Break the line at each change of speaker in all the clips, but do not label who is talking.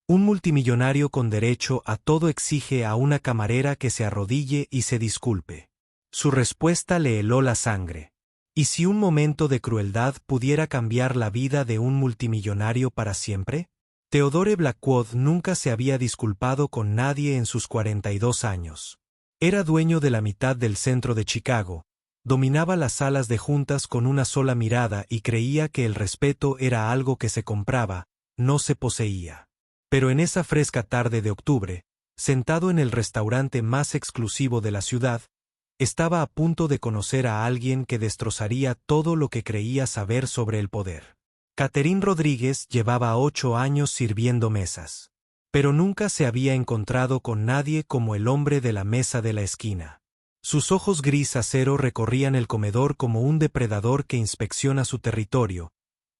Un multimillonario con derecho a todo exige a una camarera que se arrodille y se disculpe. Su respuesta le heló la sangre. ¿Y si un momento de crueldad pudiera cambiar la vida de un multimillonario para siempre? Theodore Blackwood nunca se había disculpado con nadie en sus 42 años. Era dueño de la mitad del centro de Chicago, dominaba las salas de juntas con una sola mirada y creía que el respeto era algo que se compraba, no se poseía. Pero en esa fresca tarde de octubre, sentado en el restaurante más exclusivo de la ciudad, estaba a punto de conocer a alguien que destrozaría todo lo que creía saber sobre el poder. Catherine Rodríguez llevaba 8 años sirviendo mesas. Pero nunca se había encontrado con nadie como el hombre de la mesa de la esquina. Sus ojos gris acero recorrían el comedor como un depredador que inspecciona su territorio,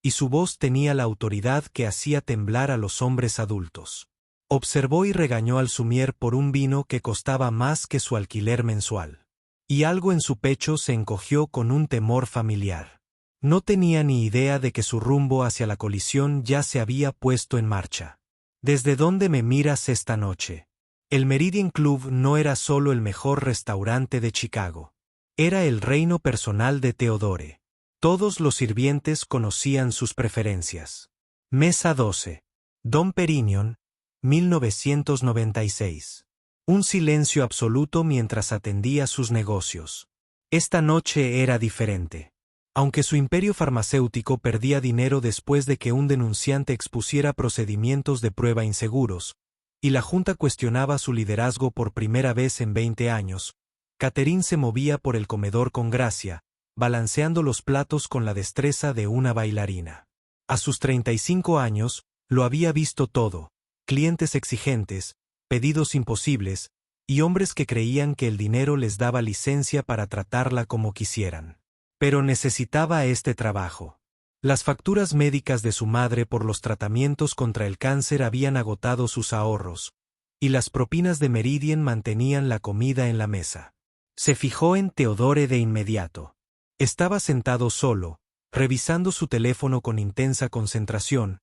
y su voz tenía la autoridad que hacía temblar a los hombres adultos. Observó y regañó al sommelier por un vino que costaba más que su alquiler mensual. Y algo en su pecho se encogió con un temor familiar. No tenía ni idea de que su rumbo hacia la colisión ya se había puesto en marcha. ¿Desde dónde me miras esta noche? El Meridian Club no era solo el mejor restaurante de Chicago. Era el reino personal de Theodore. Todos los sirvientes conocían sus preferencias. Mesa 12. Dom Perignon, 1996. Un silencio absoluto mientras atendía sus negocios. Esta noche era diferente. Aunque su imperio farmacéutico perdía dinero después de que un denunciante expusiera procedimientos de prueba inseguros, y la Junta cuestionaba su liderazgo por primera vez en 20 años, Catherine se movía por el comedor con gracia, balanceando los platos con la destreza de una bailarina. A sus 35 años, lo había visto todo: clientes exigentes, pedidos imposibles, y hombres que creían que el dinero les daba licencia para tratarla como quisieran. Pero necesitaba este trabajo. Las facturas médicas de su madre por los tratamientos contra el cáncer habían agotado sus ahorros, y las propinas de Meridian mantenían la comida en la mesa. Se fijó en Theodore de inmediato. Estaba sentado solo, revisando su teléfono con intensa concentración,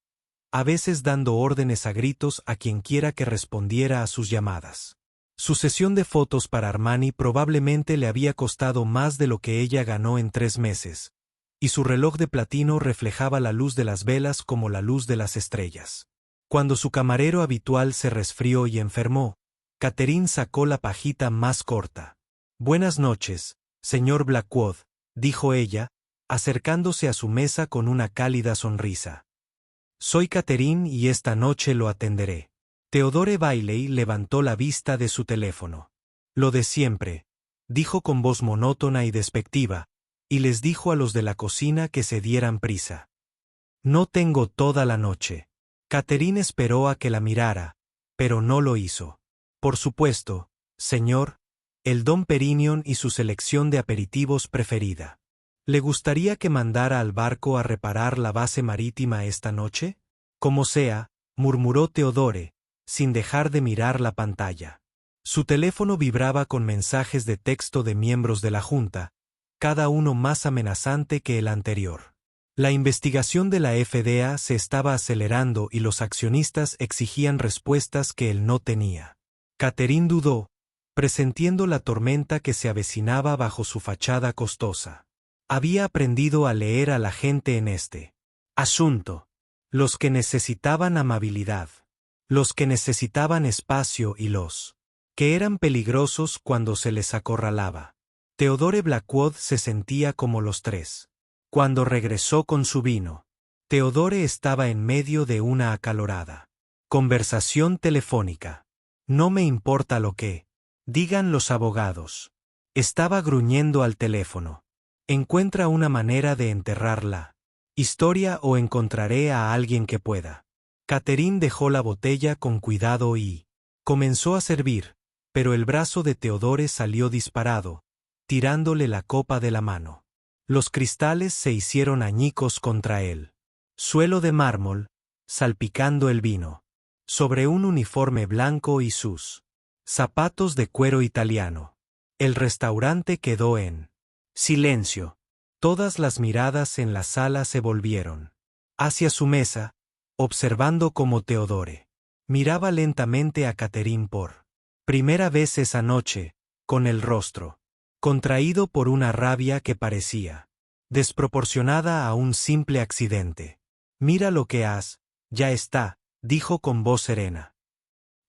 a veces dando órdenes a gritos a quienquiera que respondiera a sus llamadas. Su sesión de fotos para Armani probablemente le había costado más de lo que ella ganó en 3 meses, y su reloj de platino reflejaba la luz de las velas como la luz de las estrellas. Cuando su camarero habitual se resfrió y enfermó, Catherine sacó la pajita más corta. «Buenas noches, señor Blackwood», dijo ella, acercándose a su mesa con una cálida sonrisa. «Soy Catherine y esta noche lo atenderé». Theodore Bailey levantó la vista de su teléfono. «Lo de siempre», dijo con voz monótona y despectiva, y les dijo a los de la cocina que se dieran prisa. «No tengo toda la noche». Catherine esperó a que la mirara, pero no lo hizo. «Por supuesto, señor, el Dom Perignon y su selección de aperitivos preferida. ¿Le gustaría que mandara al barco a reparar la base marítima esta noche?» «Como sea», murmuró Theodore, sin dejar de mirar la pantalla. Su teléfono vibraba con mensajes de texto de miembros de la Junta, cada uno más amenazante que el anterior. La investigación de la FDA se estaba acelerando y los accionistas exigían respuestas que él no tenía. Catherine dudó, presintiendo la tormenta que se avecinaba bajo su fachada costosa. Había aprendido a leer a la gente en este asunto. Los que necesitaban amabilidad. Los que necesitaban espacio y los que eran peligrosos cuando se les acorralaba. Theodore Blackwood se sentía como los tres. Cuando regresó con su vino, Theodore estaba en medio de una acalorada conversación telefónica. «No me importa lo que digan los abogados». Estaba gruñendo al teléfono. «Encuentra una manera de enterrar la historia o encontraré a alguien que pueda». Catherine dejó la botella con cuidado y comenzó a servir, pero el brazo de Theodore salió disparado, tirándole la copa de la mano. Los cristales se hicieron añicos contra él. Suelo de mármol, salpicando el vino. Sobre un uniforme blanco y sus zapatos de cuero italiano. El restaurante quedó en silencio. Todas las miradas en la sala se volvieron hacia su mesa, observando cómo Theodore Miraba lentamente a Catherine por primera vez esa noche, con el rostro contraído por una rabia que parecía desproporcionada a un simple accidente. Mira lo que has, ya está, dijo con voz serena.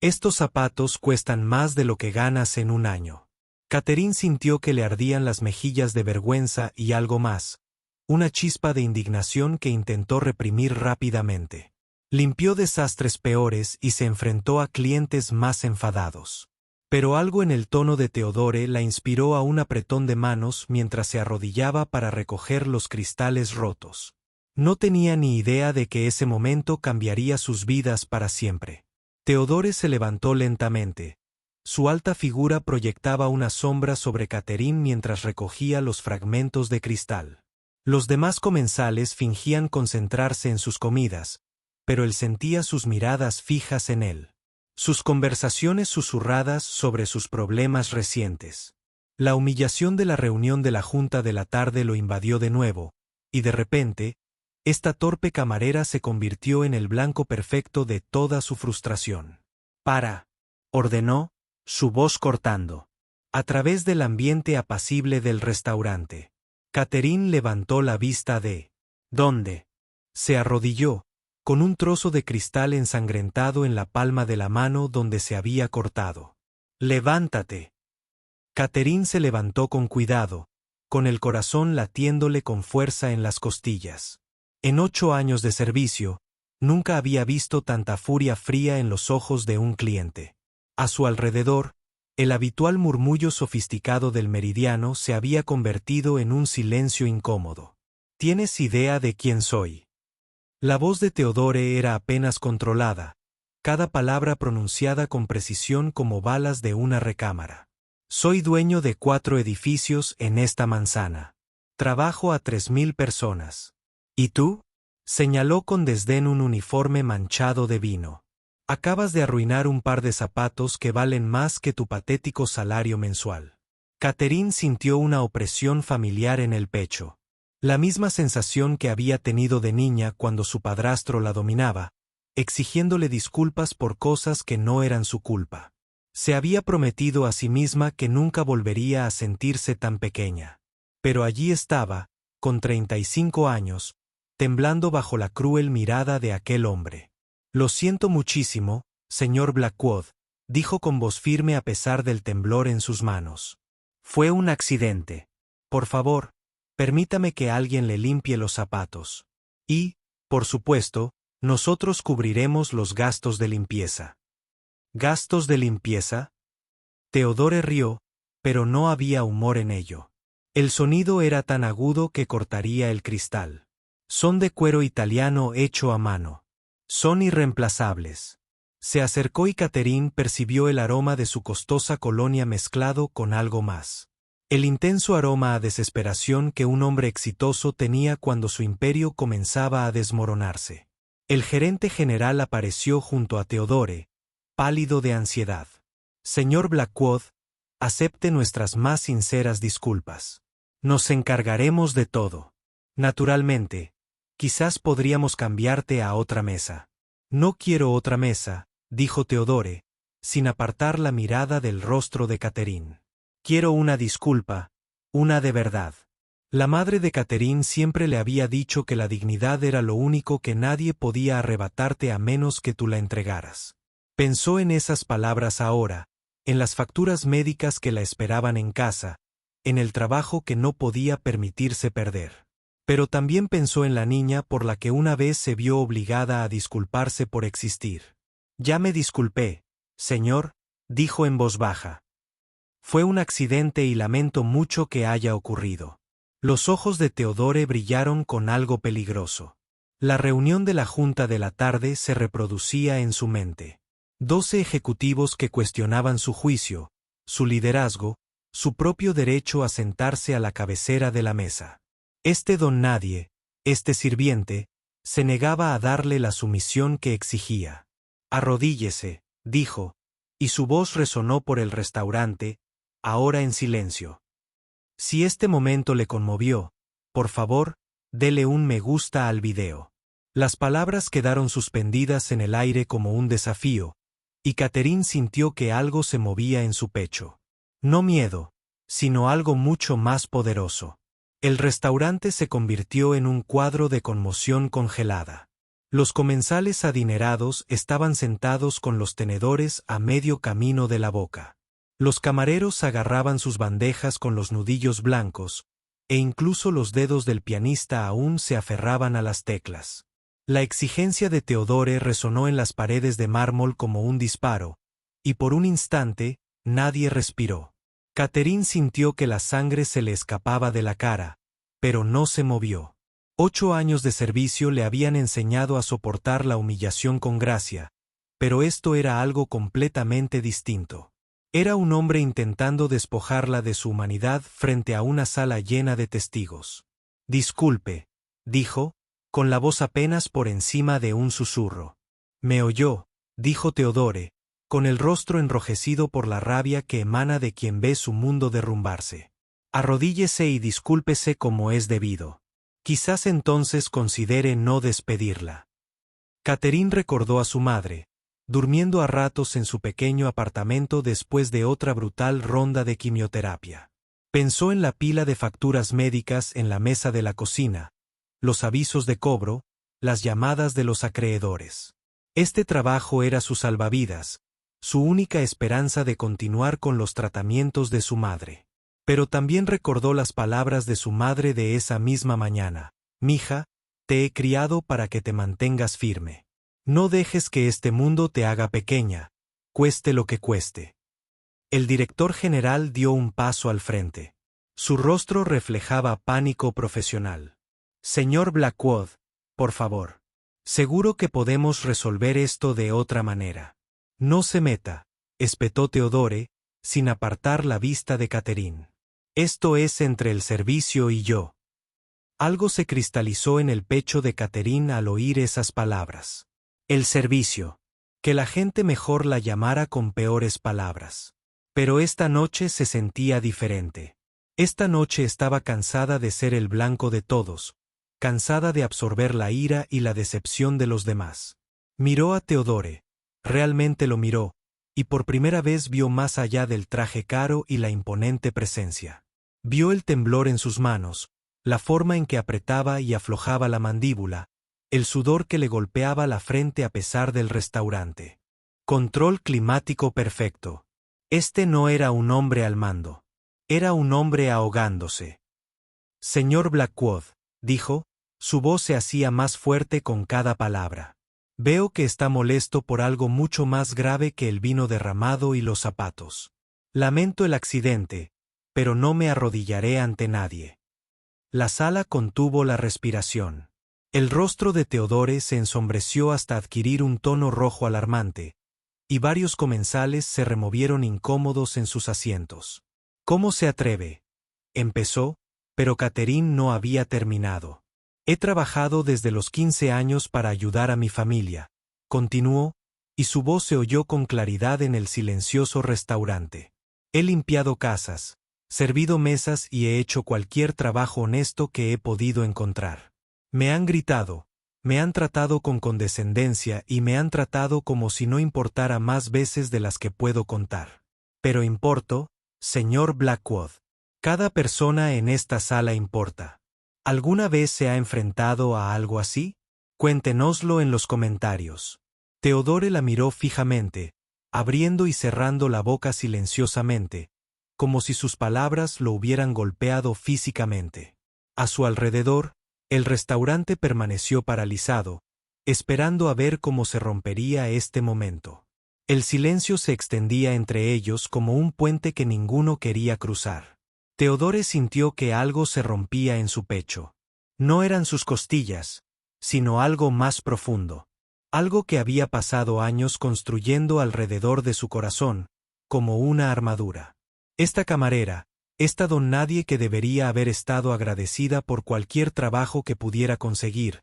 Estos zapatos cuestan más de lo que ganas en un año. Catherine sintió que le ardían las mejillas de vergüenza y algo más, una chispa de indignación que intentó reprimir rápidamente. Limpió desastres peores y se enfrentó a clientes más enfadados. Pero algo en el tono de Theodore la inspiró a un apretón de manos mientras se arrodillaba para recoger los cristales rotos. No tenía ni idea de que ese momento cambiaría sus vidas para siempre. Theodore se levantó lentamente. Su alta figura proyectaba una sombra sobre Catherine mientras recogía los fragmentos de cristal. Los demás comensales fingían concentrarse en sus comidas, pero él sentía sus miradas fijas en él. Sus conversaciones susurradas sobre sus problemas recientes. La humillación de la reunión de la junta de la tarde lo invadió de nuevo, y de repente, esta torpe camarera se convirtió en el blanco perfecto de toda su frustración. «Para», ordenó, su voz cortando. A través del ambiente apacible del restaurante. Catherine levantó la vista de «¿Dónde?». Se arrodilló, con un trozo de cristal ensangrentado en la palma de la mano donde se había cortado. «Levántate». Catherine se levantó con cuidado, con el corazón latiéndole con fuerza en las costillas. En 8 años de servicio, nunca había visto tanta furia fría en los ojos de un cliente. A su alrededor, el habitual murmullo sofisticado del meridiano se había convertido en un silencio incómodo. «¿Tienes idea de quién soy?». La voz de Theodore era apenas controlada, cada palabra pronunciada con precisión como balas de una recámara. «Soy dueño de 4 edificios en esta manzana. Trabajo a 3000 personas. ¿Y tú?», señaló con desdén un uniforme manchado de vino. «Acabas de arruinar un par de zapatos que valen más que tu patético salario mensual». Catherine sintió una opresión familiar en el pecho. La misma sensación que había tenido de niña cuando su padrastro la dominaba, exigiéndole disculpas por cosas que no eran su culpa. Se había prometido a sí misma que nunca volvería a sentirse tan pequeña. Pero allí estaba, con 35 años, temblando bajo la cruel mirada de aquel hombre. «Lo siento muchísimo, señor Blackwood», dijo con voz firme a pesar del temblor en sus manos. «Fue un accidente. Por favor, permítame que alguien le limpie los zapatos. Y, por supuesto, nosotros cubriremos los gastos de limpieza». «¿Gastos de limpieza?». Theodore rió, pero no había humor en ello. El sonido era tan agudo que cortaría el cristal. «Son de cuero italiano hecho a mano. Son irreemplazables». Se acercó y Catherine percibió el aroma de su costosa colonia mezclado con algo más. El intenso aroma a desesperación que un hombre exitoso tenía cuando su imperio comenzaba a desmoronarse. El gerente general apareció junto a Theodore, pálido de ansiedad. «Señor Blackwood, acepte nuestras más sinceras disculpas. Nos encargaremos de todo. Naturalmente, quizás podríamos cambiarte a otra mesa». «No quiero otra mesa», dijo Theodore, sin apartar la mirada del rostro de Catherine. «Quiero una disculpa, una de verdad». La madre de Catherine siempre le había dicho que la dignidad era lo único que nadie podía arrebatarte a menos que tú la entregaras. Pensó en esas palabras ahora, en las facturas médicas que la esperaban en casa, en el trabajo que no podía permitirse perder. Pero también pensó en la niña por la que una vez se vio obligada a disculparse por existir. «Ya me disculpé, señor», dijo en voz baja. «Fue un accidente y lamento mucho que haya ocurrido». Los ojos de Theodore brillaron con algo peligroso. La reunión de la junta de la tarde se reproducía en su mente. 12 ejecutivos que cuestionaban su juicio, su liderazgo, su propio derecho a sentarse a la cabecera de la mesa. Este don nadie, este sirviente, se negaba a darle la sumisión que exigía. «Arrodíllese», dijo, y su voz resonó por el restaurante, ahora en silencio. Si este momento le conmovió, por favor, dele un me gusta al video. Las palabras quedaron suspendidas en el aire como un desafío, y Catherine sintió que algo se movía en su pecho. No miedo, sino algo mucho más poderoso. El restaurante se convirtió en un cuadro de conmoción congelada. Los comensales adinerados estaban sentados con los tenedores a medio camino de la boca. Los camareros agarraban sus bandejas con los nudillos blancos, e incluso los dedos del pianista aún se aferraban a las teclas. La exigencia de Theodore resonó en las paredes de mármol como un disparo, y por un instante, nadie respiró. Catherine sintió que la sangre se le escapaba de la cara, pero no se movió. 8 años de servicio le habían enseñado a soportar la humillación con gracia, pero esto era algo completamente distinto. Era un hombre intentando despojarla de su humanidad frente a una sala llena de testigos. «Disculpe», dijo, con la voz apenas por encima de un susurro. «Me oyó», dijo Theodore, con el rostro enrojecido por la rabia que emana de quien ve su mundo derrumbarse. «Arrodíllese y discúlpese como es debido. Quizás entonces considere no despedirla». Catherine recordó a su madre, durmiendo a ratos en su pequeño apartamento después de otra brutal ronda de quimioterapia. Pensó en la pila de facturas médicas en la mesa de la cocina, los avisos de cobro, las llamadas de los acreedores. Este trabajo era su salvavidas, su única esperanza de continuar con los tratamientos de su madre. Pero también recordó las palabras de su madre de esa misma mañana: «Mija, te he criado para que te mantengas firme. No dejes que este mundo te haga pequeña, cueste lo que cueste». El director general dio un paso al frente. Su rostro reflejaba pánico profesional. «Señor Blackwood, por favor. Seguro que podemos resolver esto de otra manera». «No se meta», espetó Theodore, sin apartar la vista de Catherine. «Esto es entre el servicio y yo». Algo se cristalizó en el pecho de Catherine al oír esas palabras. El servicio. Que la gente mejor la llamara con peores palabras. Pero esta noche se sentía diferente. Esta noche estaba cansada de ser el blanco de todos, cansada de absorber la ira y la decepción de los demás. Miró a Theodore, realmente lo miró, y por primera vez vio más allá del traje caro y la imponente presencia. Vio el temblor en sus manos, la forma en que apretaba y aflojaba la mandíbula, el sudor que le golpeaba la frente a pesar del restaurante. Control climático perfecto. Este no era un hombre al mando. Era un hombre ahogándose. «Señor Blackwood», dijo, su voz se hacía más fuerte con cada palabra. «Veo que está molesto por algo mucho más grave que el vino derramado y los zapatos. Lamento el accidente, pero no me arrodillaré ante nadie». La sala contuvo la respiración. El rostro de Theodore se ensombreció hasta adquirir un tono rojo alarmante, y varios comensales se removieron incómodos en sus asientos. «¿Cómo se atreve?», empezó, pero Catherine no había terminado. «He trabajado desde los 15 años para ayudar a mi familia», continuó, y su voz se oyó con claridad en el silencioso restaurante. «He limpiado casas, servido mesas y he hecho cualquier trabajo honesto que he podido encontrar. Me han gritado, me han tratado con condescendencia y me han tratado como si no importara más veces de las que puedo contar. Pero importo, señor Blackwood. Cada persona en esta sala importa. ¿Alguna vez se ha enfrentado a algo así? Cuéntenoslo en los comentarios». Theodore la miró fijamente, abriendo y cerrando la boca silenciosamente, como si sus palabras lo hubieran golpeado físicamente. A su alrededor, el restaurante permaneció paralizado, esperando a ver cómo se rompería este momento. El silencio se extendía entre ellos como un puente que ninguno quería cruzar. Theodore sintió que algo se rompía en su pecho. No eran sus costillas, sino algo más profundo. Algo que había pasado años construyendo alrededor de su corazón, como una armadura. Esta camarera, esta don nadie que debería haber estado agradecida por cualquier trabajo que pudiera conseguir,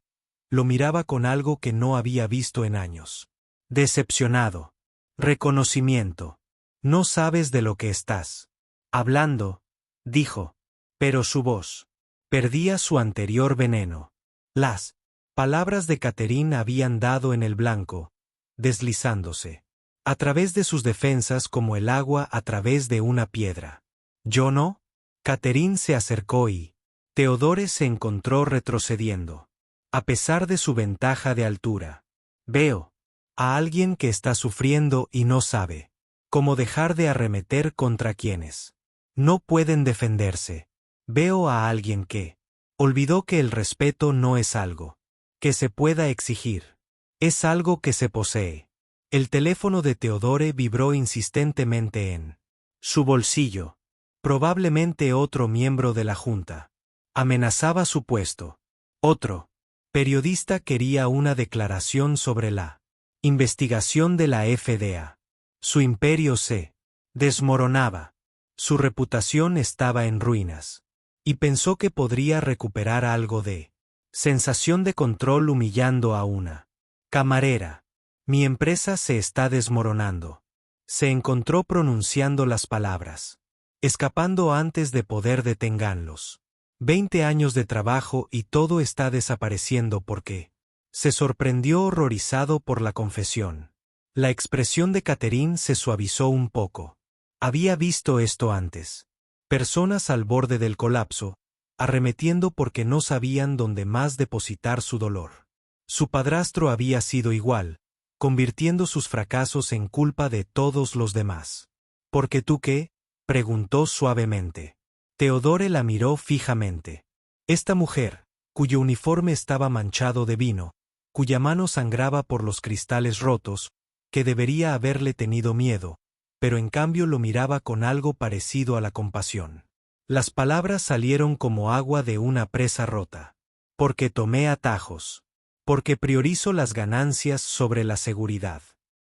lo miraba con algo que no había visto en años. Decepcionado. Reconocimiento. «No sabes de lo que estás hablando», dijo, pero su voz perdía su anterior veneno. «Las Palabras de Catherine habían dado en el blanco, deslizándose a través de sus defensas como el agua a través de una piedra. ¿Yo no? Catherine se acercó y Theodore se encontró retrocediendo. A pesar de su ventaja de altura. Veo a alguien que está sufriendo y no sabe cómo dejar de arremeter contra quienes no pueden defenderse. Veo a alguien que olvidó que el respeto no es algo que se pueda exigir. Es algo que se posee. El teléfono de Theodore vibró insistentemente en su bolsillo. Probablemente otro miembro de la junta. Amenazaba su puesto. Otro periodista quería una declaración sobre la investigación de la FDA. Su imperio se desmoronaba. Su reputación estaba en ruinas. Y pensó que podría recuperar algo de sensación de control humillando a una camarera. Mi empresa se está desmoronando. Se encontró pronunciando las palabras, escapando antes de poder detenerlos. 20 años de trabajo y todo está desapareciendo porque se sorprendió horrorizado por la confesión. La expresión de Catherine se suavizó un poco. Había visto esto antes. Personas al borde del colapso, arremetiendo porque no sabían dónde más depositar su dolor. Su padrastro había sido igual, convirtiendo sus fracasos en culpa de todos los demás. ¿Por qué tú qué? Preguntó suavemente. Theodore la miró fijamente. Esta mujer, cuyo uniforme estaba manchado de vino, cuya mano sangraba por los cristales rotos, que debería haberle tenido miedo, pero en cambio lo miraba con algo parecido a la compasión. Las palabras salieron como agua de una presa rota. Porque tomé atajos. Porque priorizo las ganancias sobre la seguridad.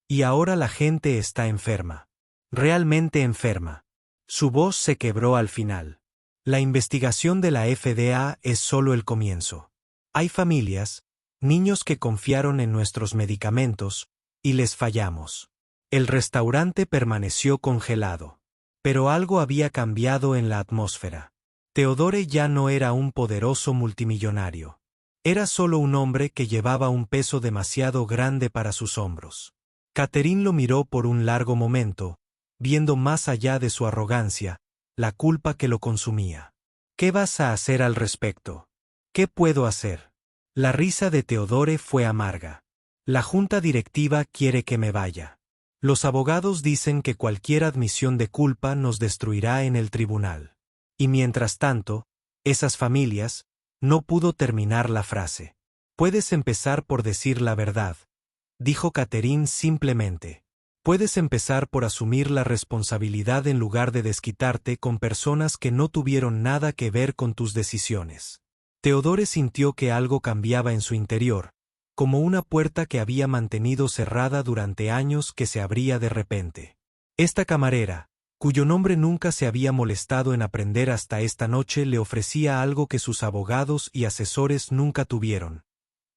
Y ahora la gente está enferma. Realmente enferma. Su voz se quebró al final. La investigación de la FDA es solo el comienzo. Hay familias, niños que confiaron en nuestros medicamentos, y les fallamos. El restaurante permaneció congelado. Pero algo había cambiado en la atmósfera. Theodore ya no era un poderoso multimillonario. Era solo un hombre que llevaba un peso demasiado grande para sus hombros. Catherine lo miró por un largo momento, viendo más allá de su arrogancia, la culpa que lo consumía. ¿Qué vas a hacer al respecto? ¿Qué puedo hacer? La risa de Theodore fue amarga. La junta directiva quiere que me vaya. Los abogados dicen que cualquier admisión de culpa nos destruirá en el tribunal. Y mientras tanto, esas familias, no pudo terminar la frase. Puedes empezar por decir la verdad, dijo Catherine simplemente. Puedes empezar por asumir la responsabilidad en lugar de desquitarte con personas que no tuvieron nada que ver con tus decisiones. Theodore sintió que algo cambiaba en su interior, como una puerta que había mantenido cerrada durante años que se abría de repente. Esta camarera, cuyo nombre nunca se había molestado en aprender hasta esta noche, le ofrecía algo que sus abogados y asesores nunca tuvieron: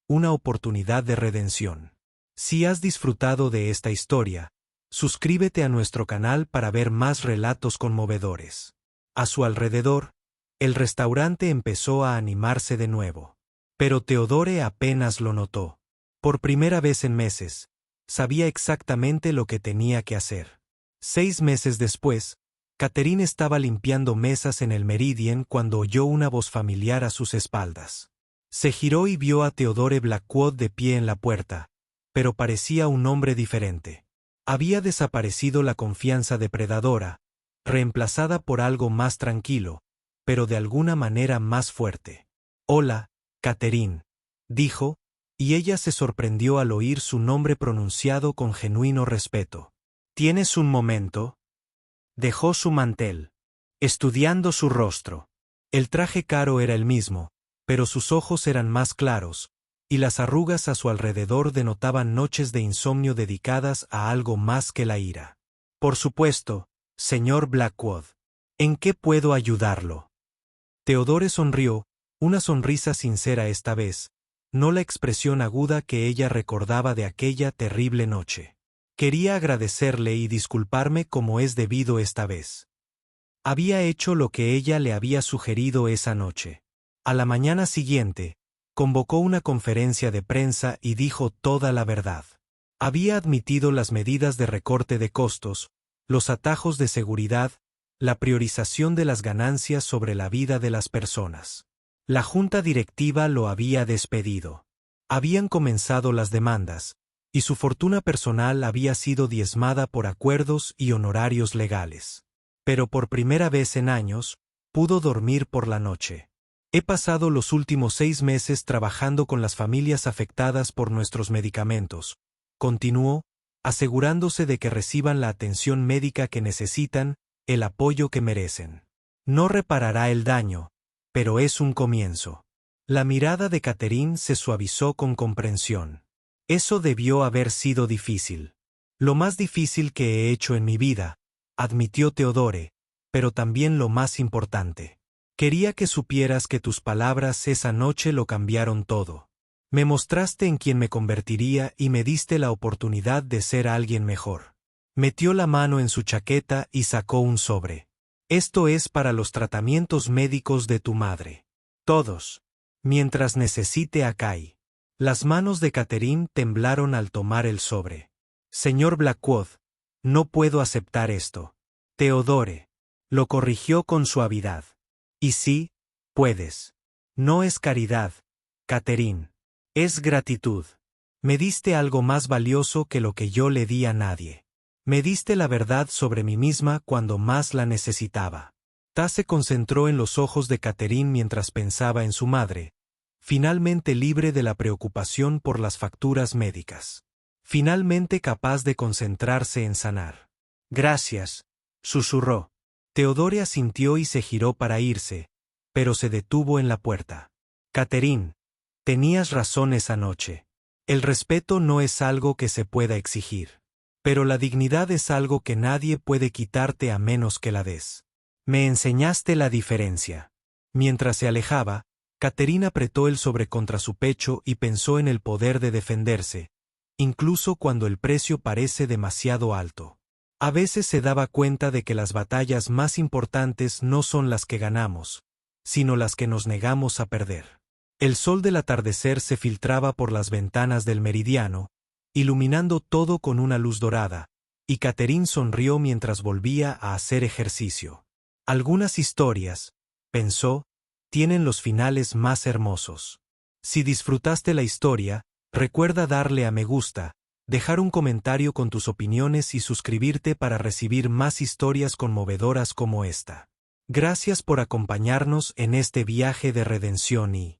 una oportunidad de redención. Si has disfrutado de esta historia, suscríbete a nuestro canal para ver más relatos conmovedores. A su alrededor, el restaurante empezó a animarse de nuevo. Pero Theodore apenas lo notó. Por primera vez en meses, sabía exactamente lo que tenía que hacer. 6 meses después, Catherine estaba limpiando mesas en el Meridien cuando oyó una voz familiar a sus espaldas. Se giró y vio a Theodore Blackwood de pie en la puerta, pero parecía un hombre diferente. Había desaparecido la confianza depredadora, reemplazada por algo más tranquilo, pero de alguna manera más fuerte. Hola, Catherine, dijo, y ella se sorprendió al oír su nombre pronunciado con genuino respeto. ¿Tienes un momento? Dejó su mantel, estudiando su rostro. El traje caro era el mismo, pero sus ojos eran más claros, y las arrugas a su alrededor denotaban noches de insomnio dedicadas a algo más que la ira. Por supuesto, señor Blackwood. ¿En qué puedo ayudarlo? Theodore sonrió, una sonrisa sincera esta vez, no la expresión aguda que ella recordaba de aquella terrible noche. Quería agradecerle y disculparme como es debido esta vez. Había hecho lo que ella le había sugerido esa noche. A la mañana siguiente, Convocó una conferencia de prensa y dijo toda la verdad. Había admitido las medidas de recorte de costos, los atajos de seguridad, la priorización de las ganancias sobre la vida de las personas. La junta directiva lo había despedido. Habían comenzado las demandas, y su fortuna personal había sido diezmada por acuerdos y honorarios legales. Pero por primera vez en años, pudo dormir por la noche. He pasado los últimos 6 meses trabajando con las familias afectadas por nuestros medicamentos, continuó, asegurándose de que reciban la atención médica que necesitan, el apoyo que merecen. No reparará el daño, pero es un comienzo. La mirada de Catherine se suavizó con comprensión. Eso debió haber sido difícil. Lo más difícil que he hecho en mi vida, admitió Theodore, pero también lo más importante. Quería que supieras que tus palabras esa noche lo cambiaron todo. Me mostraste en quien me convertiría y me diste la oportunidad de ser alguien mejor. Metió la mano en su chaqueta y sacó un sobre. Esto es para los tratamientos médicos de tu madre. Todos. Mientras necesite a Kai. Las manos de Catherine temblaron al tomar el sobre. Señor Blackwood, no puedo aceptar esto. Theodore. Lo corrigió con suavidad. Y sí, puedes. No es caridad, Catherine. Es gratitud. Me diste algo más valioso que lo que yo le di a nadie. Me diste la verdad sobre mí misma cuando más la necesitaba. Ta se concentró en los ojos de Catherine mientras pensaba en su madre, finalmente libre de la preocupación por las facturas médicas. Finalmente capaz de concentrarse en sanar. Gracias, susurró. Theodore asintió y se giró para irse, pero se detuvo en la puerta. Catherine, tenías razón esa noche. El respeto no es algo que se pueda exigir. Pero la dignidad es algo que nadie puede quitarte a menos que la des. Me enseñaste la diferencia. Mientras se alejaba, Catherine apretó el sobre contra su pecho y pensó en el poder de defenderse, incluso cuando el precio parece demasiado alto. A veces se daba cuenta de que las batallas más importantes no son las que ganamos, sino las que nos negamos a perder. El sol del atardecer se filtraba por las ventanas del meridiano, iluminando todo con una luz dorada, y Catherine sonrió mientras volvía a hacer ejercicio. Algunas historias, pensó, tienen los finales más hermosos. Si disfrutaste la historia, recuerda darle a me gusta, dejar un comentario con tus opiniones y suscribirte para recibir más historias conmovedoras como esta. Gracias por acompañarnos en este viaje de redención y